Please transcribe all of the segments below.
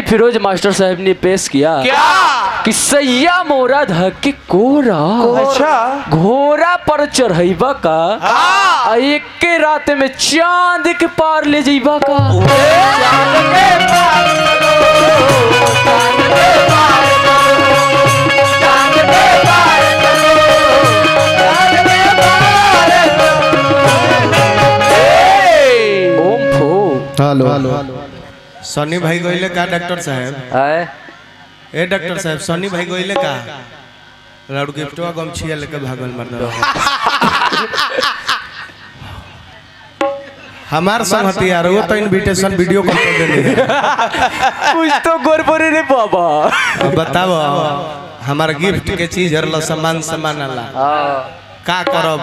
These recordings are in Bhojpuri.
ही फिरोज मास्टर साहब ने पेश किया क्या कि सैया मोरा धके कोरा अच्छा घोड़ा पर चढ़ैबा का आ एक के रात में चांद के पार ले जइबा का। चांद के पार चांद के पार ओम फो हेलो सनी भाई गोइले का डॉक्टर साहब आए ए डॉक्टर साहब सनी भाई गोइले का लाउड गिफ्टवा गमछिया लेके भागल मरना हमार संगति यार वो तो इनविटेशन वीडियो कॉल कर देने कुछ तो गोरबोरे रे बाबा। अब बताओ हमार गिफ्ट के चीज हरला सामान सामान आला का करब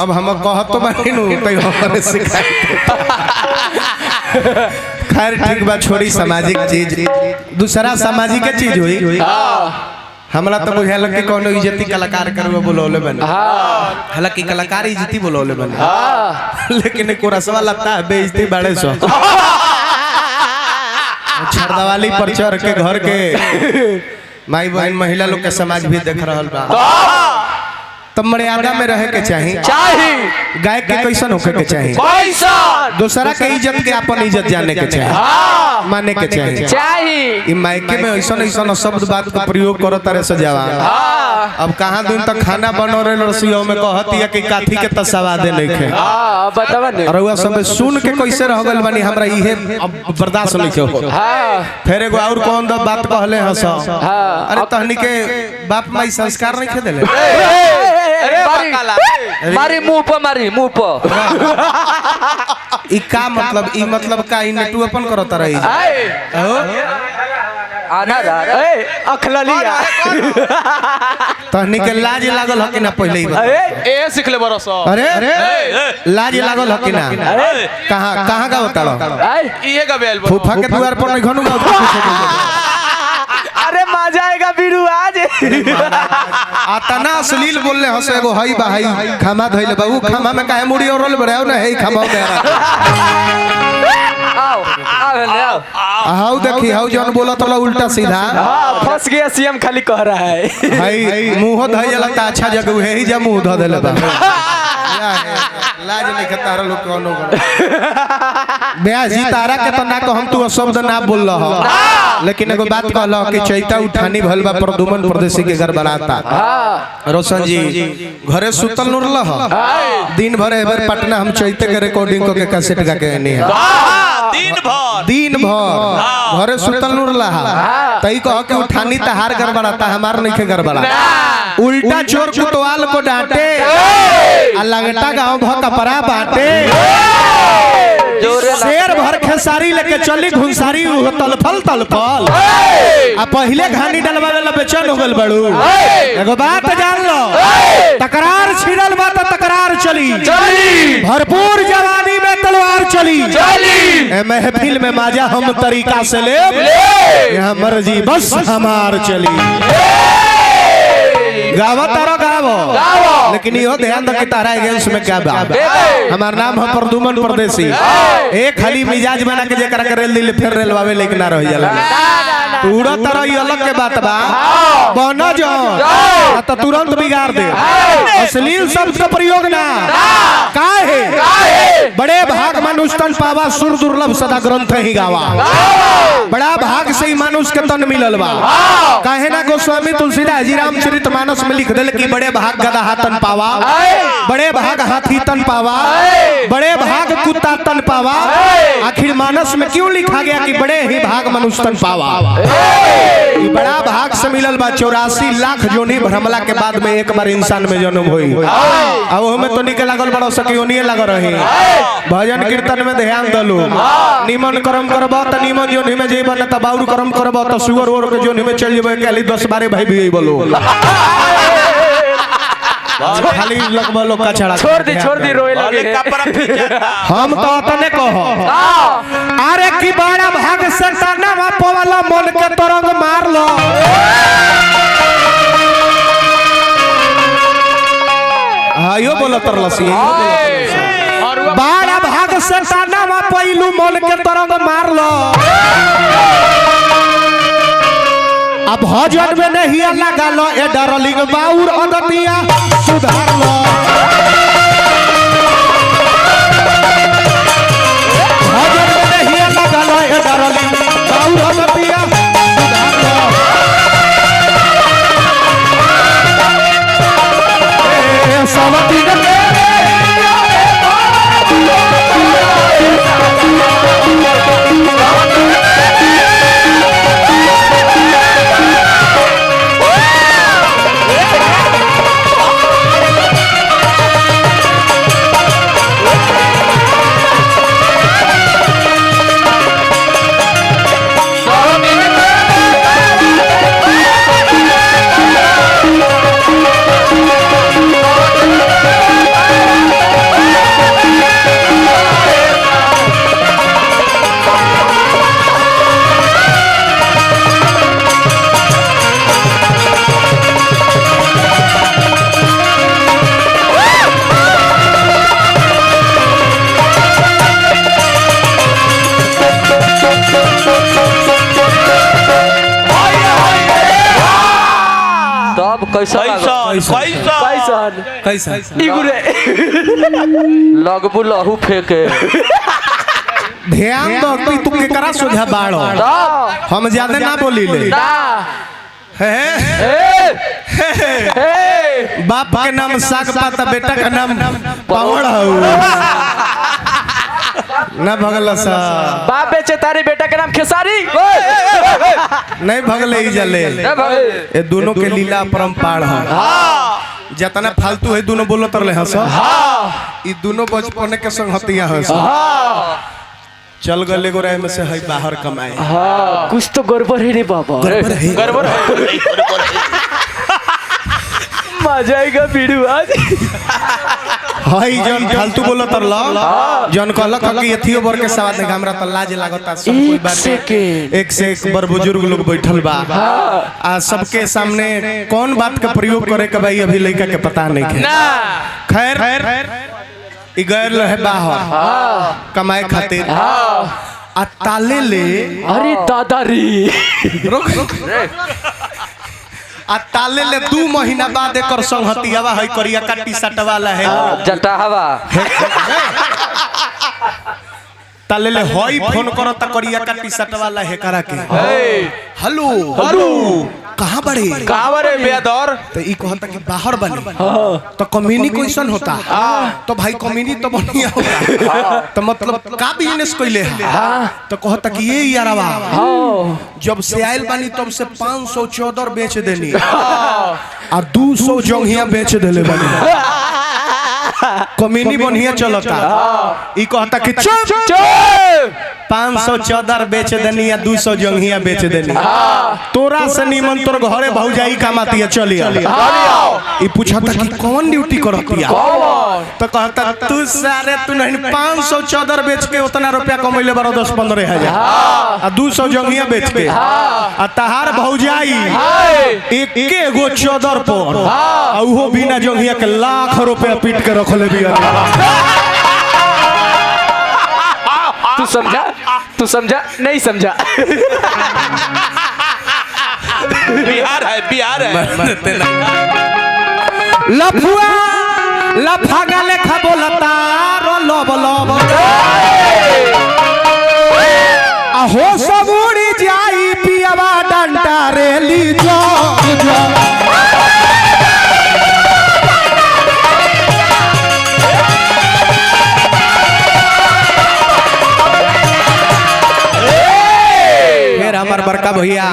अब हम कहत तो बानी नु तै हमरे सिखाई खैर ठीक बा छोड़ी सामाजिक चीज दूसरा सामाजिक के चीज हुई हमरा तो बुझाल कि कोनो इज्जती कलाकार करबे बोलौले बने हालांकि कलाकार इज्जती बोलौले बने लेकिन कोरसवा लगता है बेइज्जती बड़े सो छरदवाली पर चढ़ के घर के माई बहन महिला लोग के समाज भी देख रहल बा तब मर्यादा में रहे के चाहिए गायक के कैसन होके के चाहिए दूसरा के इज्जत के अपन इज्जत जाने के चाहिए माने के चाहिए ई मायके में ऐसन ऐसन शब्द बात का प्रयोग करो तरह से जवाब अब कहाँ दिन तक खाना बनो रे रसिया में कहती है कि काथी के तसवादे नहीं खे बतावा ने रउआ सब सुन के कैसे रह गइल बानी हमरा इहे अब बर्दाश्त नहीं हो फिर एगो और कौन द बात कहले हस अरे तहनी के बाप माई संस्कार नहीं खे देले मारी मुंह पर मारी मुंह पर ई का मतलब ई मतलब का ई नेटू अपन करत रही आना ए अखललिया तहनी के लाज लागल ह कि ना पहले ही ए सिख ले बरस अरे लाज लागल ह कि ना कहां का बतालो इहे का बेल फूफा के द्वार पर नहीं घनु अरे मजा आएगा बीरू आज आतना अश्लील बोलले हसे एगो हई बा हई खामा धइले बाबू खामा में काहे मुड़ी ओरल बड़ाओ ना हई खामा में आओ आओ हाउ देखी हाउ जौन बोलत होला उल्टा सीधा फंस गया सीएम खाली कह रहा है हई मुंह धइला त अच्छा जगह है ही जा मुंह ध देले बा लाज नहीं खता रो लोग कोनो ब्याजी तारा के त ना को हम तू शब्द ना बोल रहा लेकिन एगो बात कहलो कि चैता उठानी भलबा प्रदुमन परदेसी के घर बनाता रोशन जी घरे सुतल नुरल दिन भर एबर पटना हम चैते के रिकॉर्डिंग को के कैसेट गा के आनी है दिन भर घरे सुतल नुरल तई कह के उठानी तहार घर बनाता हमार नहीं के घर बना उल्टा चोर कुतवाल को डांटे आ लगटा गांव भ कपड़ा बाटे शेर भर खेसारी लेके चली घुंसारी तलफल तलफल आ पहले घानी डलवावे ला बेचैन हो गल बड़ू एगो बात जान लो तकरार छिड़ल बा त तकरार चली भरपूर जवानी में तलवार चली ए महफिल में माजा हम तरीका से ले यहां मर्जी बस हमार चली गावा तारा गावो लेकिन यो ध्यान दो कि तारा अगेंस्ट में क्या बात हमार नाम है प्रदुमन परदेसी एक खाली मिजाज बना के जेकरा के रेल दिल फिर रेलवावे लेकिन ना रह जाला पूरा तरह ये अलग के बात बा बनो जो त तुरंत बिगाड़ दे अश्लील शब्द का प्रयोग ना काहे बड़े भाग मनुष्य तन पावा सुर दुर्लभ सदा ग्रंथ ही गावा बड़ा भाग से ही मनुष्य के तन मिलल बा काहे ना गोस्वामी तुलसीदास जी रामचरितमानस में लिख देले कि बड़े भाग गधा तन पावा बड़े भाग हाथी तन पावा बड़े भाग कुत्ता तन पावा आखिर मानस में क्यों लिखा गया कि बड़े ही भाग मनुष्य तन पावा बड़ा भाग से मिलल बा 84 लाख जोनी भ्रमला के बाद में एक बार इंसान में जन्म हुई अब हमें तो निकल लागल बड़ा सकियोनिए लग रही भजन कीर्तन में ध्यान दलू निमन कर्म करबा त निमन जोनी में जेबन त बाउर कर्म करबा त सुअर ओर के जोनी में चल जेबे खाली 10-12 भाई भी बोलो खाली लगबा लोग का छड़ा छोड़ दी रोए लगे हम तो तने कहो अरे की बड़ा भाग से ताना पवाला मन के तरंग मार लो हायो बोला तरलसी बड़ा भाग से ताना पहलू मन के तरंग मार लो अब भजन में नहीं लगा लो ए डार्लिंग बाउर अदतिया सुधार लो भजन में नहीं लगा लो ए डार्लिंग बाउर अदतिया सुधार लो ए सवती के कैसा कैसा इगुरे लगबू लहू फेंके ध्यान दो कि तू केकरा सोझा बाड़ो हम ज्यादा ना बोली ले बाप के नाम साग पाता बेटा का नाम पावड़ ना भगल सा बाप बेचे तारी बेटा के नाम खेसारी नहीं भगले ही जले ये दोनों के लीला परम्पार है जितना फालतू है दोनों बोलो तरले हंस ये दोनों बचपन के संग हतिया हंस चल गले गोरे में से है बाहर कमाए कुछ तो गड़बड़ है रे बाबा गड़बड़ है मजा आएगा वीडियो आज हाय जन फालतू बोलो तरला जन कहलक कि एथियो बर के सवाद में हमरा त लाज लागता सब कोई बात एक से एक बड़ बुजुर्ग लोग बैठल बा आ सबके सामने कौन बात का प्रयोग करे के भाई अभी लड़का के पता नहीं है खैर ई गैर रहे बाहर कमाए खातिर आ ताले ले अरे दादा री आ ताले ले 2 महीना बाद एकर संगतियावा है करिया का टी-शर्ट वाला है जटाहवा ताले ले होई फोन करो त करिया का टी-शर्ट वाला है करा के हेलो कहां बड़े बेदर तो ई कहता कि बाहर बने तो कमीनी क्वेश्चन होता तो भाई कमीनी तो बढ़िया होता तो मतलब का बिजनेस कइले तो कहता कि ये यारवा जब से आइल बानी तब से 500 चौदर बेच देनी आ 200 जंघिया बेच देले बानी कमीनी बढ़िया चलता ई कहता कि चुप 500 चौदर बेच देनी या 200 जंघिया बेच देनी तोरा से निमन तोर घरे भौजाई कमाती है चली ई पूछता कि कौन ड्यूटी करती है तो कहता तू सारे तू नहीं 500 चौदर बेच के उतना रुपया कमैले बारो 10-15 हजार आ 200 जंघिया बेच के आ तहार भौजाई एक एगो चौदर पर आ उहो बिना जंघिया के लाख रुपया पीट के रखले बिया तू समझा नहीं समझा बिहार है लफुआ लफागा लेखा बोलता रो लब लब आ हो सब उड़ी जाई पियावा डंटा रेली जो हमार बड़का भैया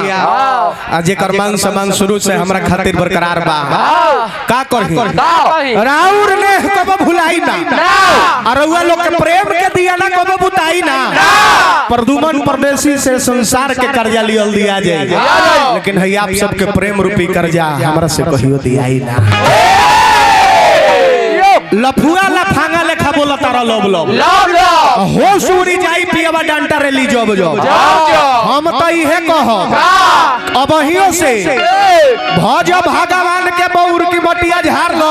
आज एक मान सम्मान शुरू से हमरा खातिर बरकरार बा का करही राउर ने कब भुलाई ना अरुआ लोग के प्रेम के दिया ना कब बुताई ना प्रदुमन परदेसी से संसार के कर्जा लियल दिया जाए लेकिन है आप सबके प्रेम रूपी कर्जा हमरा से कहियो दियाई ना लफुआ लफांगा लेखा बोला तारा लब लब हो सूरी जाई पियावा डंटा रेली जब जब हम तो इहे कहब अबहियो से भज भगवान के बौर की मटिया झाड़ लो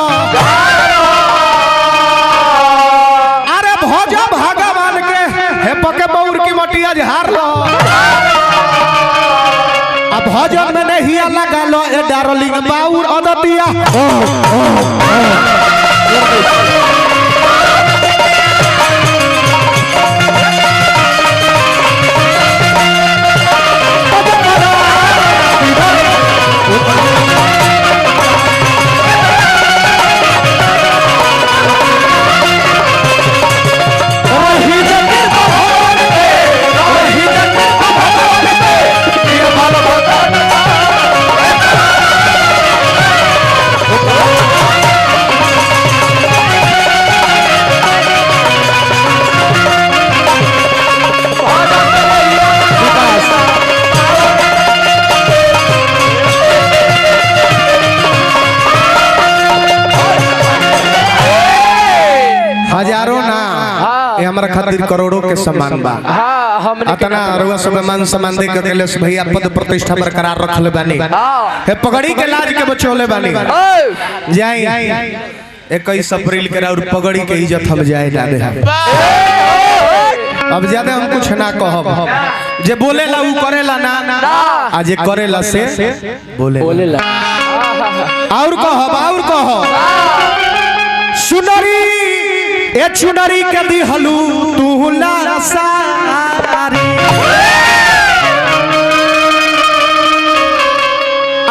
अरे भज भगवान के हे पके बौर की मटिया झाड़ लो अब भजन में नहीं ए डार्लिंग बाउर अदतिया हजारों ना ये हमारा खातिर करोड़ों के सम्मान बा। हाँ हमने अतना रुआ सब मान सम्मान दे के कैलेश भैया पद प्रतिष्ठा बरकरार रखले बानी हे पगड़ी के लाज के बचौले बानी जाई 21 अप्रैल के और पगड़ी के इज्जत हम जाए ना दे अब ज्यादा हम कुछ ना कहब जे बोलेला उ करेला ना आ जे करेला से बोलेला और कहब सुनरी ए चुनरी के दिहलू तू लारा सारी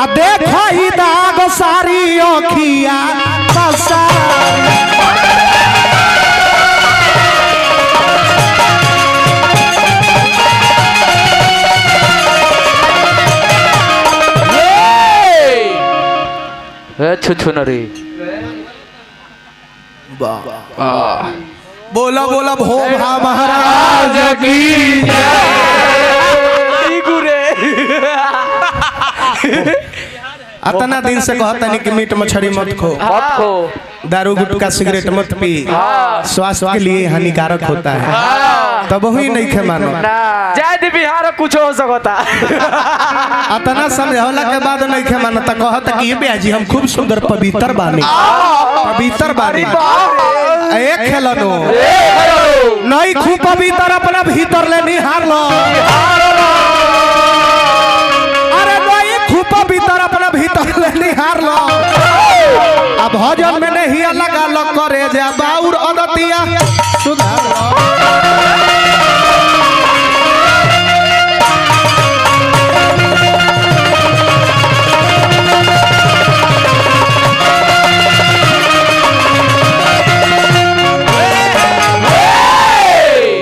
आ देखो ई दाग सारी ओखिया पसारी छुछुनरी बोला बोला भो भा महाराज की अतना दिन से कहता नहीं कि मीट मछली मत खो दारू गुटखा सिगरेट मत पी स्वास्थ्य के लिए हानिकारक होता है तब ही नहीं खे मानो जय बिहार कुछ हो सकता अतना समझौला के बाद नहीं खे मानो तो कहता कि ये ब्याजी हम खूब सुंदर पवित्र बानी एक खेलनो नहीं खूब पवित्र अपना भीतर ले निहार लो अरे नहीं खूब पवित्र अपना भीतर ले निहार लो अब भजन में नहीं लगा लो करे जा बाउर अदतिया सुधार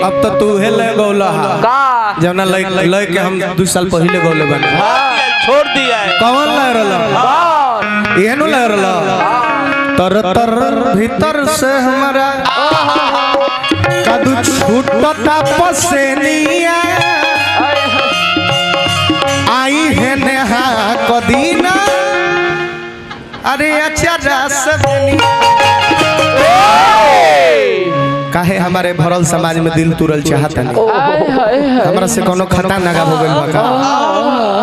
अब तो तू है ले गौला जब ना लय के हम 2 साल पहले गौले बने छोड़ दिया है कौन लय रहला ये नु लय रहला तर तर भीतर से हमारा कदू छूटता पसेनिया आई है नेहा कदीना अरे अच्छा रस काहे हमारे भरल समाज में दिल तुरल चाहता नहीं हमरा से कोनो खता नागा हो गइल बा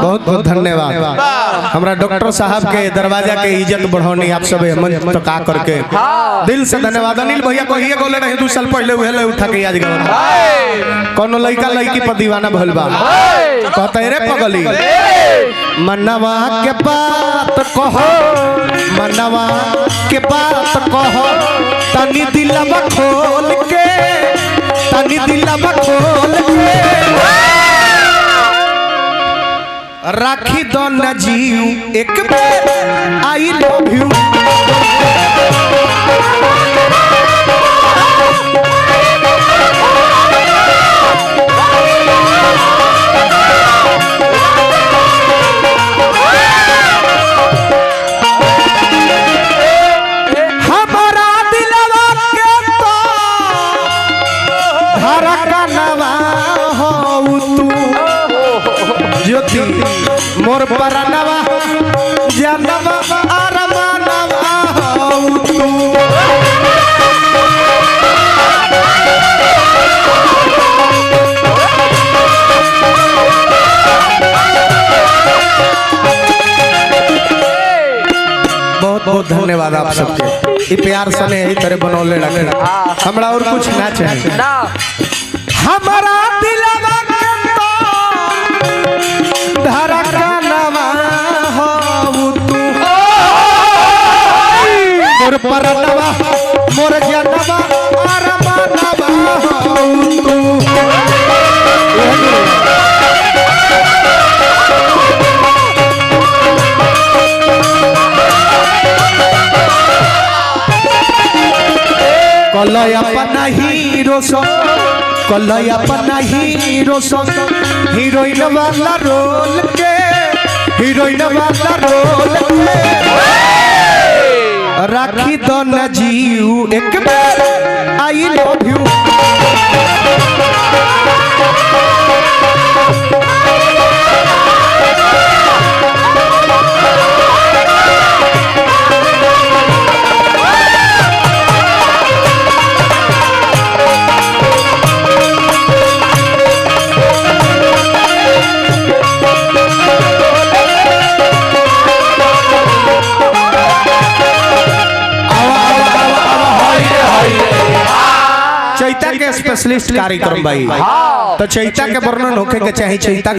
बहुत बहुत धन्यवाद हमरा डॉक्टर साहब के दरवाजा के इज्जत बढ़ानी आप सब मंच टका करके दिल से धन्यवाद अनिल भैया को ये बोले नहीं 2 साल पहले उहेले उठा के आज गवन कोनो लइका लइकी पर दीवाना भइल बा कहते रे पगली मनवा के बात कहो मनवा के बात कहो तनी दिलवा खोल के तनी दिलवा खोल के राखी दो न जीव एक बार आई लव यू मोर परनवा जनवा अरमानवा हो तू बहुत बहुत धन्यवाद आप सबके ये प्यार सने यही तरह बनौले रखे हमरा और कुछ ना चाहिए हमारा दिलवा धड़कनवा हो परनवा मोर जनवा अरमानवा तू कलय अपना हीरो संग कलय अपना हीरो संग हीरोइन वाला रोल के हीरोइन वाला रोल के राखी दो न जीव एक बार आई लव यू चैता के स्पेशलिस्ट कार्यक्रम भाई तो चैता के वर्णन होके के चाहे चैता